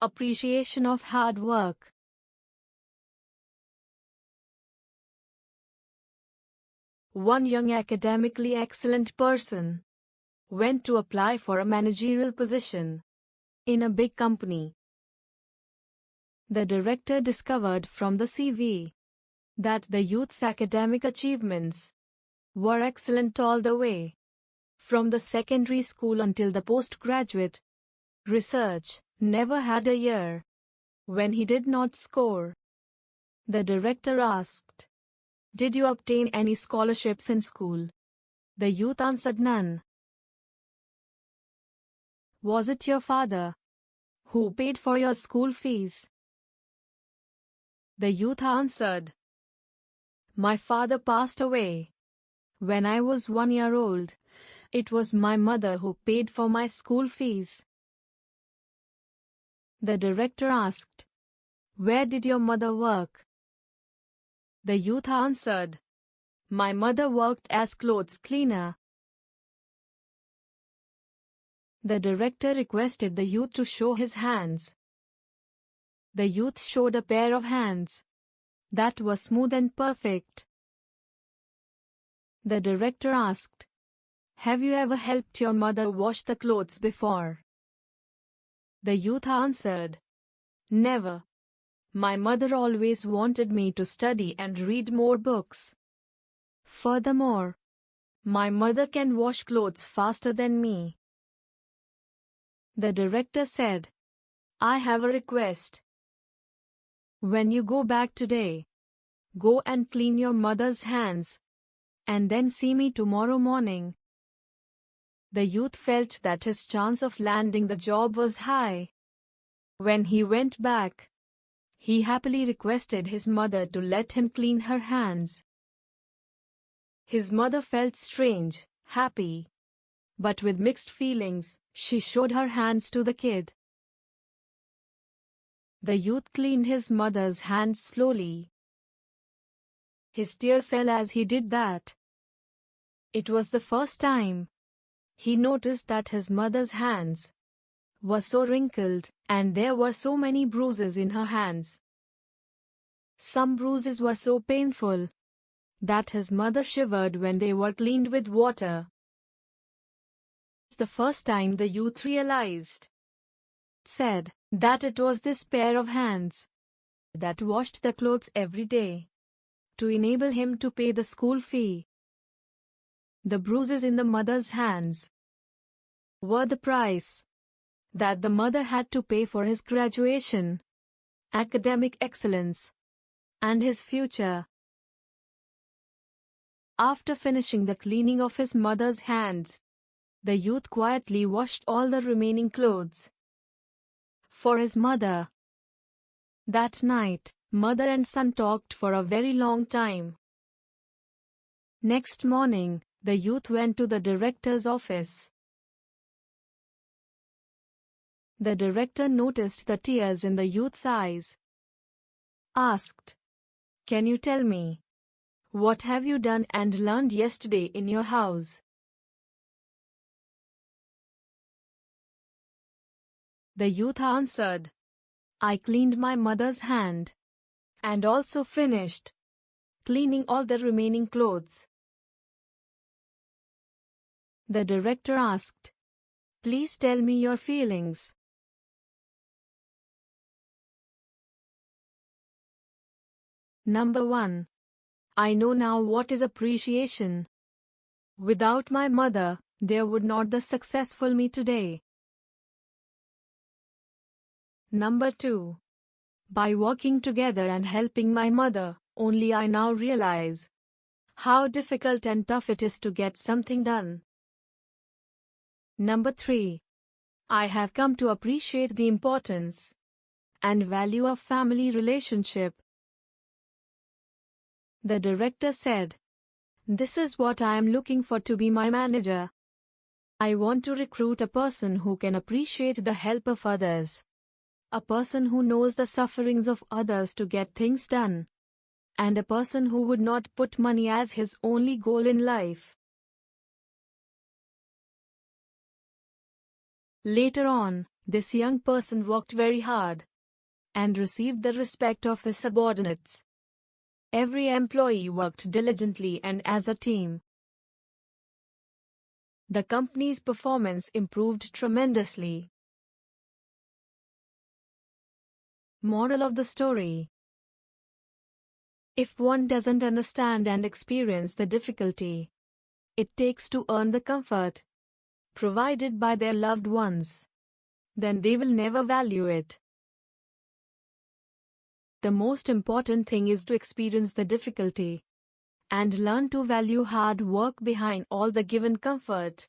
Appreciation of hard work. One young academically excellent person went to apply for a managerial position in a big company. The director discovered from the CV that the youth's academic achievements were excellent all the way, from the secondary school until the postgraduate research. Never had a year when he did not score. The director asked, "Did you obtain any scholarships in school?" The youth answered, "None." "Was it your father who paid for your school fees?" The youth answered, "My father passed away when I was 1 year old. It was my mother who paid for my school fees." The director asked, "Where did your mother work?" The youth answered, "My mother worked as clothes cleaner." The director requested the youth to show his hands. The youth showed a pair of hands that were smooth and perfect. The director asked, "Have you ever helped your mother wash the clothes before?" The youth answered, "Never. My mother always wanted me to study and read more books. Furthermore, my mother can wash clothes faster than me." The director said, "I have a request. When you go back today, go and clean your mother's hands, and then see me tomorrow morning." The youth felt that his chance of landing the job was high. When he went back, he happily requested his mother to let him clean her hands. His mother felt strange, happy, but with mixed feelings. She showed her hands to the kid. The youth cleaned his mother's hands slowly. His tear fell as he did that. It was the first time he noticed that his mother's hands were so wrinkled, and there were so many bruises in her hands. Some bruises were so painful that his mother shivered when they were cleaned with water. It's the first time the youth said that it was this pair of hands that washed the clothes every day to enable him to pay the school fee. The bruises in the mother's hands were the price that the mother had to pay for his graduation, academic excellence, and his future. After finishing the cleaning of his mother's hands, the youth quietly washed all the remaining clothes for his mother. That night, mother and son talked for a very long time. Next morning, the youth went to the director's office. The director noticed the tears in the youth's eyes. Asked, "Can you tell me, what have you done and learned yesterday in your house?" The youth answered, "I cleaned my mother's hand, and also finished cleaning all the remaining clothes." The director asked, "Please tell me your feelings." Number 1. I know now what is appreciation. Without my mother, there would not the successful me today. Number 2. By working together and helping my mother, only I now realize how difficult and tough it is to get something done. Number 3. I have come to appreciate the importance and value of family relationship. The director said, "This is what I am looking for to be my manager. I want to recruit a person who can appreciate the help of others, a person who knows the sufferings of others to get things done, and a person who would not put money as his only goal in life." Later on, this young person worked very hard and received the respect of his subordinates. Every employee worked diligently and as a team. The company's performance improved tremendously. Moral of the story: if one doesn't understand and experience the difficulty it takes to earn the comfort provided by their loved ones, then they will never value it. The most important thing is to experience the difficulty and learn to value hard work behind all the given comfort.